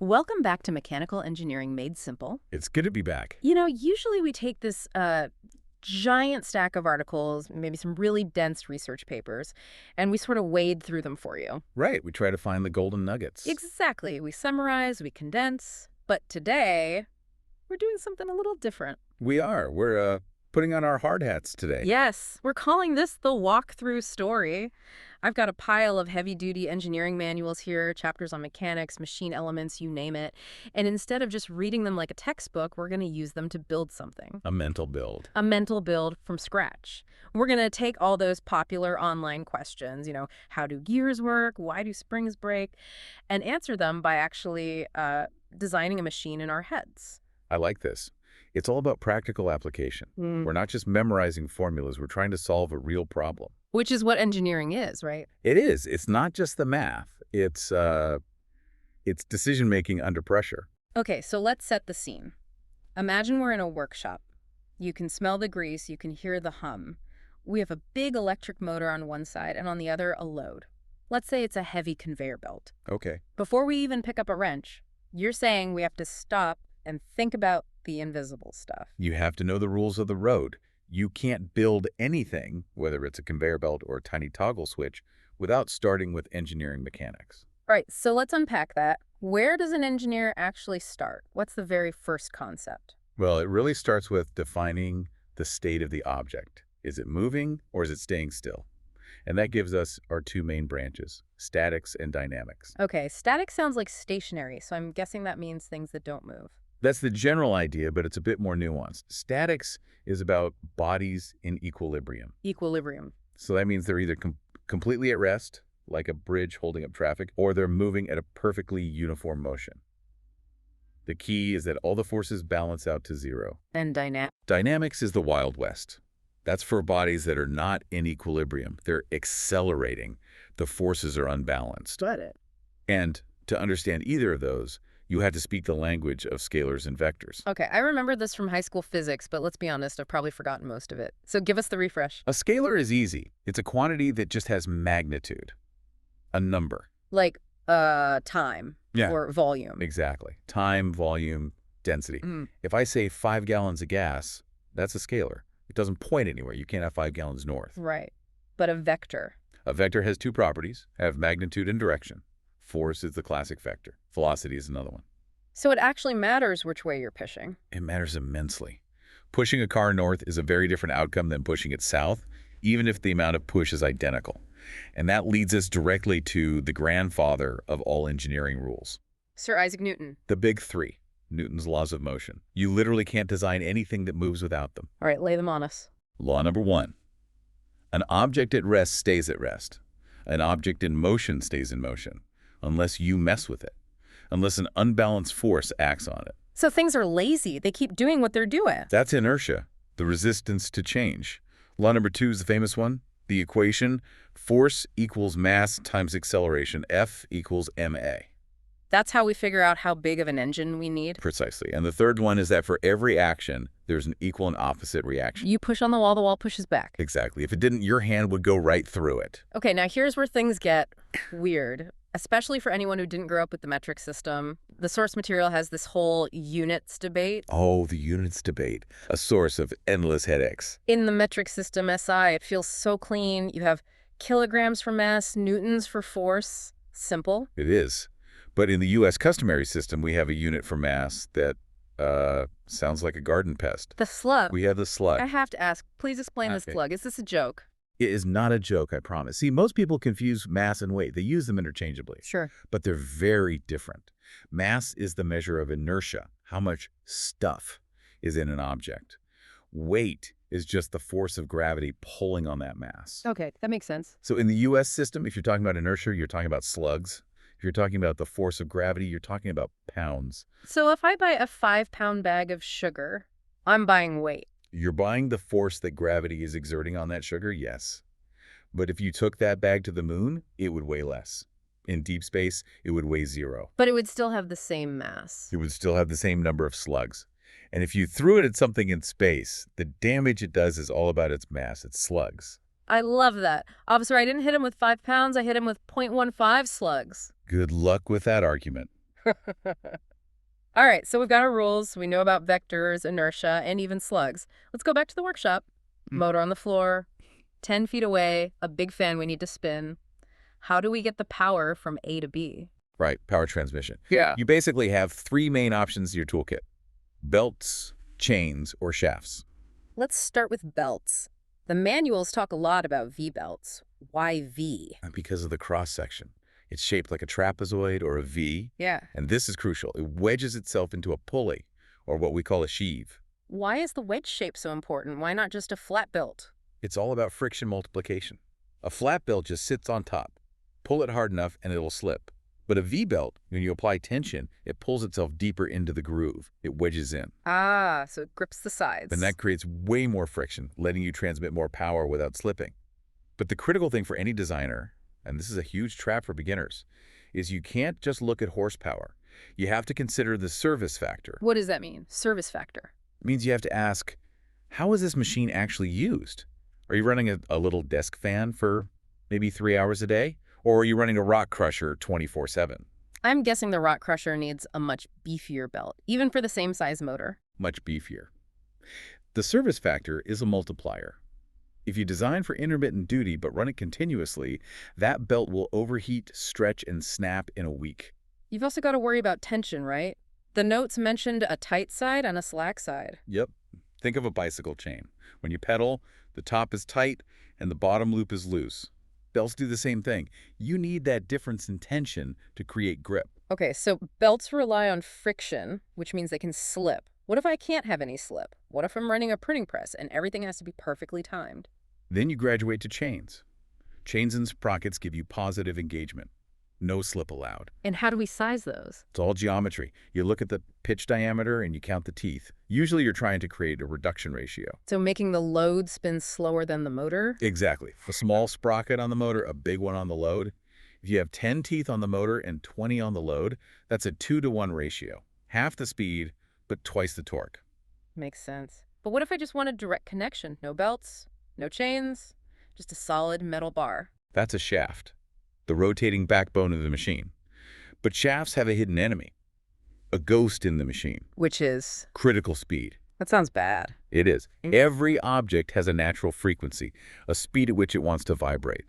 Welcome back to Mechanical Engineering Made Simple. It's good to be back. Usually we take this giant stack of articles, maybe some really dense research papers, and we sort of wade through them for you. Right, we try to find the golden nuggets. Exactly. We summarize, we condense. But today, we're doing something a little different. We are. We're putting on our hard hats today. Yes, we're calling this the walkthrough story. I've got a pile of heavy-duty engineering manuals here, chapters on mechanics, machine elements, you name it. And instead of just reading them like a textbook, we're going to use them to build something. A mental build. A mental build from scratch. We're going to take all those popular online questions, how do gears work, why do springs break, and answer them by actually designing a machine in our heads. I like this. It's all about practical application. We're not just memorizing formulas. We're trying to solve a real problem. Which is what engineering is, right? It is. It's not just the math. It's decision-making under pressure. Okay, so let's set the scene. Imagine we're in a workshop. You can smell the grease, you can hear the hum. We have a big electric motor on one side and on the other a load. Let's say it's a heavy conveyor belt. Okay. Before we even pick up a wrench, you're saying we have to stop and think about the invisible stuff. You have to know the rules of the road. You can't build anything, whether it's a conveyor belt or a tiny toggle switch, without starting with engineering mechanics. All right, so let's unpack that. Where does an engineer actually start? What's the very first concept? Well, it really starts with defining the state of the object. Is it moving or is it staying still? And that gives us our two main branches, statics and dynamics. Okay, static sounds like stationary, so I'm guessing that means things that don't move. That's the general idea, but it's a bit more nuanced. Statics is about bodies in equilibrium. Equilibrium. So that means they're either completely at rest, like a bridge holding up traffic, or they're moving at a perfectly uniform motion. The key is that all the forces balance out to zero. And Dynamics is the Wild West. That's for bodies that are not in equilibrium. They're accelerating. The forces are unbalanced. Got it. And to understand either of those, you had to speak the language of scalars and vectors. Okay, I remember this from high school physics, but let's be honest, I've probably forgotten most of it. So give us the refresh. A scalar is easy. It's a quantity that just has magnitude, a number. Like, time or volume. Exactly. Time, volume, density. If I say 5 gallons of gas, that's a scalar. It doesn't point anywhere. You can't have 5 gallons north. Right. But a vector. A vector has two properties, have magnitude and direction. Force is the classic vector. Velocity is another one. So it actually matters which way you're pushing. It matters immensely. Pushing a car north is a very different outcome than pushing it south, even if the amount of push is identical. And that leads us directly to the grandfather of all engineering rules. Sir Isaac Newton. The big three, Newton's laws of motion. You literally can't design anything that moves without them. All right, lay them on us. Law number 1. An object at rest stays at rest. An object in motion stays in motion, unless you mess with it, unless an unbalanced force acts on it. So things are lazy. They keep doing what they're doing. That's inertia, the resistance to change. Law number 2 is the famous one. The equation, force equals mass times acceleration, F equals ma. That's how we figure out how big of an engine we need? Precisely. And the third one is that for every action, there's an equal and opposite reaction. You push on the wall pushes back. Exactly. If it didn't, your hand would go right through it. Okay, now here's where things get weird, especially for anyone who didn't grow up with the metric system. The source material has this whole units debate. Oh, the units debate, a source of endless headaches. In the metric system, SI, it feels so clean. You have kilograms for mass, newtons for force. Simple. It is. But in the U.S. customary system, we have a unit for mass that sounds like a garden pest. The slug. We have the slug. I have to ask, please explain the slug. Is this a joke? It is not a joke, I promise. See, most people confuse mass and weight. They use them interchangeably. Sure. But they're very different. Mass is the measure of inertia, how much stuff is in an object. Weight is just the force of gravity pulling on that mass. Okay, that makes sense. So in the U.S. system, if you're talking about inertia, you're talking about slugs. If you're talking about the force of gravity, you're talking about pounds. So if I buy a 5-pound bag of sugar, I'm buying weight. You're buying the force that gravity is exerting on that sugar, yes. But if you took that bag to the moon, it would weigh less. In deep space, it would weigh 0. But it would still have the same mass. It would still have the same number of slugs. And if you threw it at something in space, the damage it does is all about its mass, its slugs. I love that. Officer, I didn't hit him with 5 pounds. I hit him with 0.15 slugs. Good luck with that argument. All right, so we've got our rules. We know about vectors, inertia, and even slugs. Let's go back to the workshop. Mm. Motor on the floor, 10 feet away, a big fan we need to spin. How do we get the power from A to B? Right, power transmission. Yeah. You basically have three main options in your toolkit: belts, chains, or shafts. Let's start with belts. The manuals talk a lot about V-belts. Why V? And because of the cross-section. It's shaped like a trapezoid or a V, Yeah. and this is crucial. It wedges itself into a pulley, or what we call a sheave. Why is the wedge shape so important? Why not just a flat belt? It's all about friction multiplication. A flat belt just sits on top. Pull it hard enough and it'll slip. But a V-belt, when you apply tension, it pulls itself deeper into the groove. It wedges in. Ah, so it grips the sides. And that creates way more friction, letting you transmit more power without slipping. But the critical thing for any designer, and this is a huge trap for beginners, is you can't just look at horsepower. You have to consider the service factor. What does that mean? Service factor. It means you have to ask, how is this machine actually used? Are you running a little desk fan for maybe 3 hours a day? Or are you running a rock crusher 24/7? I'm guessing the rock crusher needs a much beefier belt, even for the same size motor. Much beefier. The service factor is a multiplier. If you design for intermittent duty but run it continuously, that belt will overheat, stretch, and snap in a week. You've also got to worry about tension, right? The notes mentioned a tight side and a slack side. Yep. Think of a bicycle chain. When you pedal, the top is tight and the bottom loop is loose. Belts do the same thing. You need that difference in tension to create grip. Okay, so belts rely on friction, which means they can slip. What if I can't have any slip? What if I'm running a printing press and everything has to be perfectly timed? Then you graduate to chains. Chains and sprockets give you positive engagement. No slip allowed. And how do we size those? It's all geometry. You look at the pitch diameter and you count the teeth. Usually you're trying to create a reduction ratio. So making the load spin slower than the motor? Exactly. A small sprocket on the motor, a big one on the load. If you have 10 teeth on the motor and 20 on the load, that's a 2-to-1 ratio. Half the speed, but twice the torque. Makes sense. But what if I just want a direct connection? No belts, no chains, just a solid metal bar. That's a shaft, the rotating backbone of the machine. But shafts have a hidden enemy, a ghost in the machine. Which is? Critical speed. That sounds bad. It is. Every object has a natural frequency, a speed at which it wants to vibrate,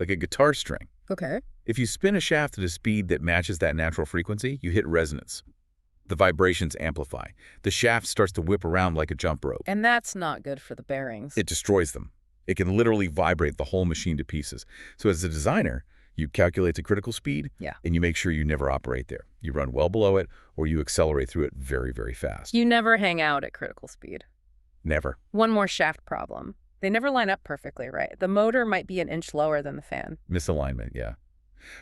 like a guitar string. Okay. If you spin a shaft at a speed that matches that natural frequency, you hit resonance. The vibrations amplify. The shaft starts to whip around like a jump rope. And that's not good for the bearings. It destroys them. It can literally vibrate the whole machine to pieces. So as a designer, you calculate the critical speed, and you make sure you never operate there. You run well below it, or you accelerate through it very, very fast. You never hang out at critical speed. Never. One more shaft problem. They never line up perfectly, right? The motor might be an inch lower than the fan. Misalignment, yeah.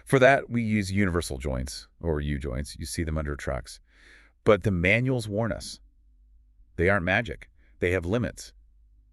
For that, we use universal joints, or U-joints. You see them under trucks. But the manuals warn us. They aren't magic. They have limits.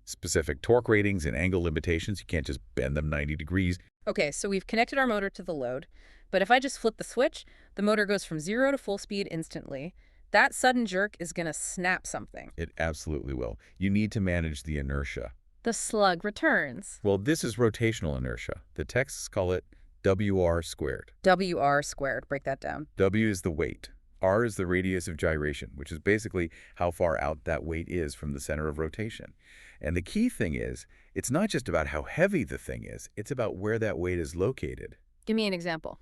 Specific torque ratings and angle limitations. You can't just bend them 90 degrees. Okay, so we've connected our motor to the load. But if I just flip the switch, the motor goes from 0 to full speed instantly. That sudden jerk is going to snap something. It absolutely will. You need to manage the inertia. The slug returns. Well, this is rotational inertia. The texts call it WR squared. WR squared. Break that down. W is the weight. R is the radius of gyration, which is basically how far out that weight is from the center of rotation. And the key thing is, it's not just about how heavy the thing is, it's about where that weight is located. Give me an example.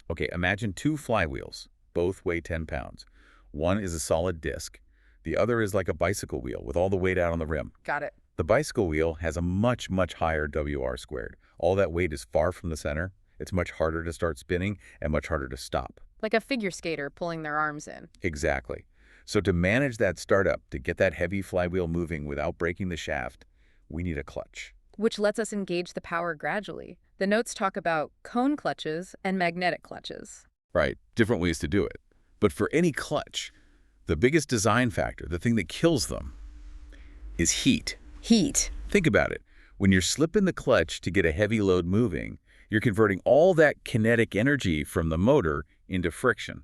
Okay, imagine two flywheels. Both weigh 10 pounds. One is a solid disc. The other is like a bicycle wheel with all the weight out on the rim. Got it. The bicycle wheel has a much, much higher WR squared. All that weight is far from the center. It's much harder to start spinning and much harder to stop. Like a figure skater pulling their arms in. Exactly. So to manage that startup, to get that heavy flywheel moving without breaking the shaft, we need a clutch. Which lets us engage the power gradually. The notes talk about cone clutches and magnetic clutches. Right, different ways to do it. But for any clutch, the biggest design factor, the thing that kills them, is heat. Heat. Think about it. When you're slipping the clutch to get a heavy load moving, you're converting all that kinetic energy from the motor into friction.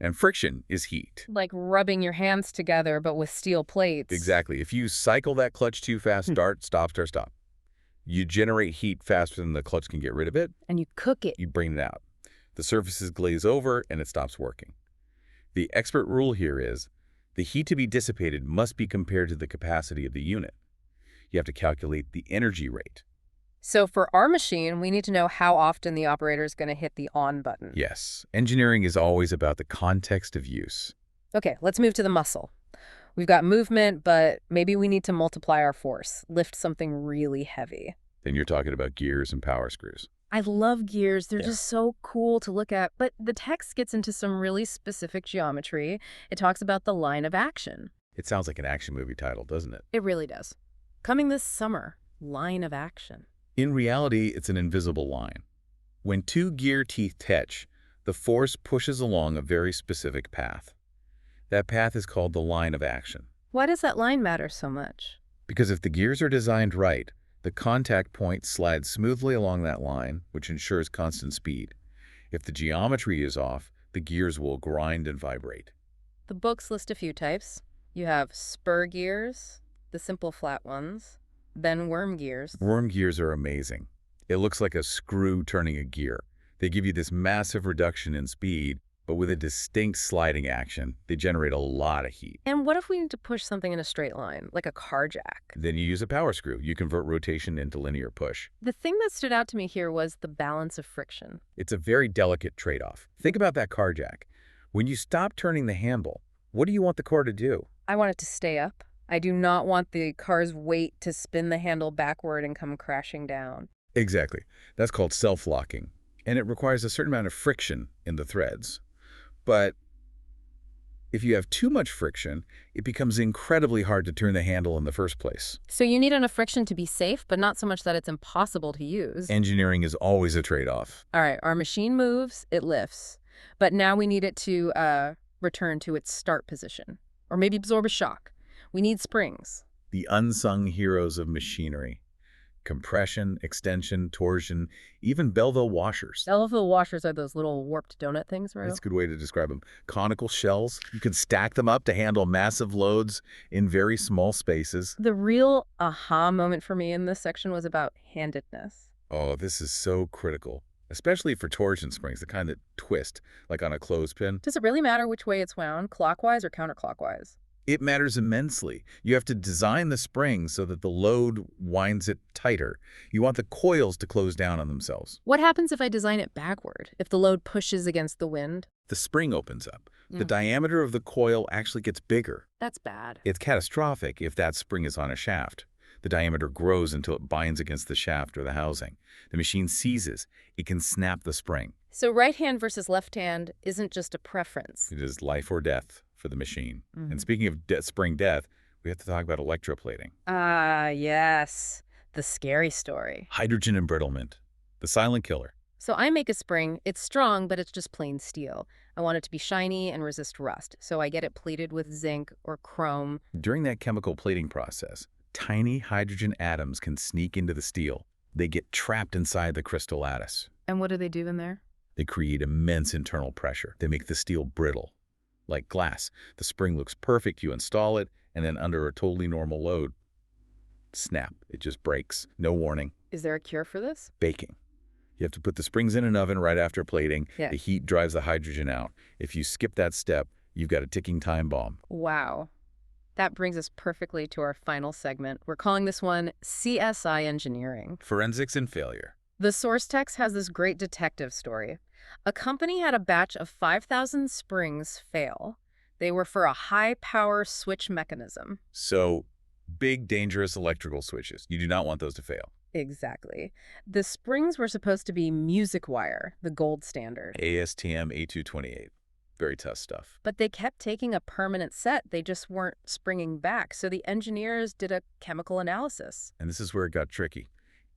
And friction is heat. Like rubbing your hands together, but with steel plates. Exactly. If you cycle that clutch too fast, start, stop, start, stop. You generate heat faster than the clutch can get rid of it. And you cook it. You bring it out. The surfaces glaze over and it stops working. The expert rule here is the heat to be dissipated must be compared to the capacity of the unit. You have to calculate the energy rate. So for our machine, we need to know how often the operator is going to hit the on button. Yes, engineering is always about the context of use. Okay, let's move to the muscle. We've got movement, but maybe we need to multiply our force, lift something really heavy. Then you're talking about gears and power screws. I love gears. They're Yeah. just so cool to look at. But the text gets into some really specific geometry. It talks about the line of action. It sounds like an action movie title, doesn't it? It really does. Coming this summer, line of action. In reality, it's an invisible line. When two gear teeth touch, the force pushes along a very specific path. That path is called the line of action. Why does that line matter so much? Because if the gears are designed right, the contact point slides smoothly along that line, which ensures constant speed. If the geometry is off, the gears will grind and vibrate. The books list a few types. You have spur gears, the simple flat ones, then worm gears. Worm gears are amazing. It looks like a screw turning a gear. They give you this massive reduction in speed, but with a distinct sliding action. They generate a lot of heat. And what if we need to push something in a straight line, like a car jack? Then you use a power screw. You convert rotation into linear push. The thing that stood out to me here was the balance of friction. It's a very delicate trade-off. Think about that car jack. When you stop turning the handle, what do you want the car to do? I want it to stay up. I do not want the car's weight to spin the handle backward and come crashing down. Exactly. That's called self-locking, and it requires a certain amount of friction in the threads. But if you have too much friction, it becomes incredibly hard to turn the handle in the first place. So you need enough friction to be safe, but not so much that it's impossible to use. Engineering is always a trade-off. All right, our machine moves, it lifts. But now we need it to return to its start position, or maybe absorb a shock. We need springs. The unsung heroes of machinery. Compression, extension, torsion, even Belleville washers. Belleville washers are those little warped donut things, right? That's a good way to describe them. Conical shells. You can stack them up to handle massive loads in very small spaces. The real aha moment for me in this section was about handedness. Oh, this is so critical, especially for torsion springs, the kind that twist, like on a clothespin. Does it really matter which way it's wound, clockwise or counterclockwise? It matters immensely. You have to design the spring so that the load winds it tighter. You want the coils to close down on themselves. What happens if I design it backward, if the load pushes against the wind? The spring opens up. The Mm. diameter of the coil actually gets bigger. That's bad. It's catastrophic if that spring is on a shaft. The diameter grows until it binds against the shaft or the housing. The machine seizes. It can snap the spring. So right hand versus left hand isn't just a preference. It is life or death for the machine. Mhm. And speaking of spring death, we have to talk about electroplating. Ah, yes. The scary story. Hydrogen embrittlement, the silent killer. So I make a spring. It's strong, but it's just plain steel. I want it to be shiny and resist rust. So I get it plated with zinc or chrome. During that chemical plating process, tiny hydrogen atoms can sneak into the steel. They get trapped inside the crystal lattice. And what do they do in there? They create immense internal pressure. They make the steel brittle. Like glass, the spring looks perfect, you install it, and then under a totally normal load, snap, it just breaks. No warning. Is there a cure for this? Baking. You have to put the springs in an oven right after plating. Yeah. The heat drives the hydrogen out. If you skip that step, you've got a ticking time bomb. Wow. That brings us perfectly to our final segment. We're calling this one CSI Engineering. Forensics and failure. The source text has this great detective story. A company had a batch of 5,000 springs fail. They were for a high-power switch mechanism. So, big, dangerous electrical switches. You do not want those to fail. Exactly. The springs were supposed to be music wire, the gold standard. ASTM A228. Very tough stuff. But they kept taking a permanent set. They just weren't springing back. So the engineers did a chemical analysis. And this is where it got tricky.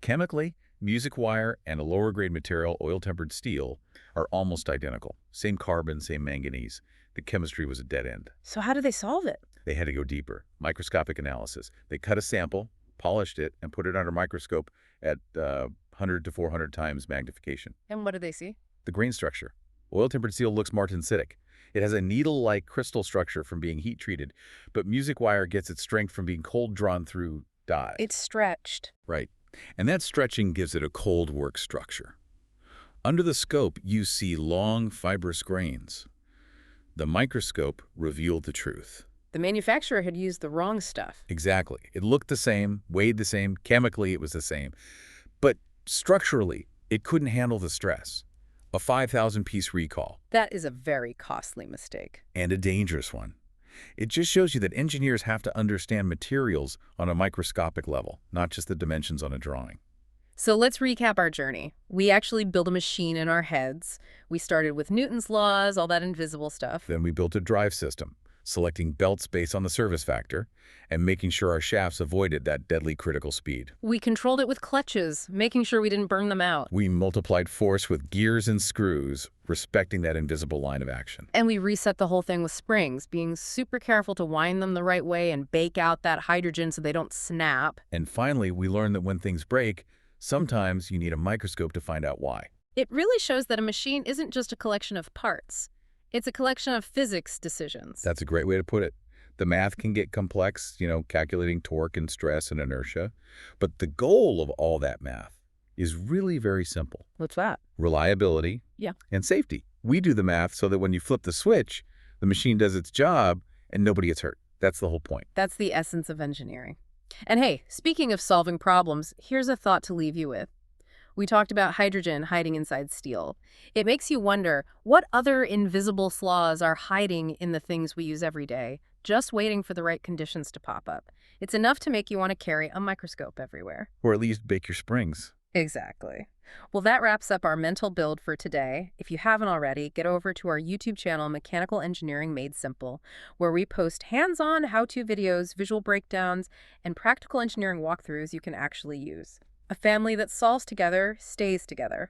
Chemically, music wire and a lower grade material, oil-tempered steel, are almost identical. Same carbon, same manganese. The chemistry was a dead end. So how did they solve it? They had to go deeper. Microscopic analysis. They cut a sample, polished it, and put it under a microscope at 100 to 400 times magnification. And what did they see? The grain structure. Oil-tempered steel looks martensitic. It has a needle-like crystal structure from being heat-treated, but music wire gets its strength from being cold-drawn through die. It's stretched. Right. And that stretching gives it a cold work structure. Under the scope, you see long, fibrous grains. The microscope revealed the truth. The manufacturer had used the wrong stuff. Exactly. It looked the same, weighed the same, chemically it was the same. But structurally, it couldn't handle the stress. A 5,000-piece recall. That is a very costly mistake. And a dangerous one. It just shows you that engineers have to understand materials on a microscopic level, not just the dimensions on a drawing. So let's recap our journey. We actually built a machine in our heads. We started with Newton's laws, all that invisible stuff. Then we built a drive system, selecting belts based on the service factor, and making sure our shafts avoided that deadly critical speed. We controlled it with clutches, making sure we didn't burn them out. We multiplied force with gears and screws, respecting that invisible line of action. And we reset the whole thing with springs, being super careful to wind them the right way and bake out that hydrogen so they don't snap. And finally, we learned that when things break, sometimes you need a microscope to find out why. It really shows that a machine isn't just a collection of parts. It's a collection of physics decisions. That's a great way to put it. The math can get complex, calculating torque and stress and inertia. But the goal of all that math is really very simple. What's that? Reliability. Yeah. And safety. We do the math so that when you flip the switch, the machine does its job and nobody gets hurt. That's the whole point. That's the essence of engineering. And hey, speaking of solving problems, here's a thought to leave you with. We talked about hydrogen hiding inside steel. It makes you wonder, what other invisible flaws are hiding in the things we use every day, just waiting for the right conditions to pop up? It's enough to make you want to carry a microscope everywhere. Or at least bake your springs. Exactly. Well, that wraps up our mental build for today. If you haven't already, get over to our YouTube channel, Mechanical Engineering Made Simple, where we post hands-on how-to videos, visual breakdowns, and practical engineering walkthroughs you can actually use. A family that solves together stays together.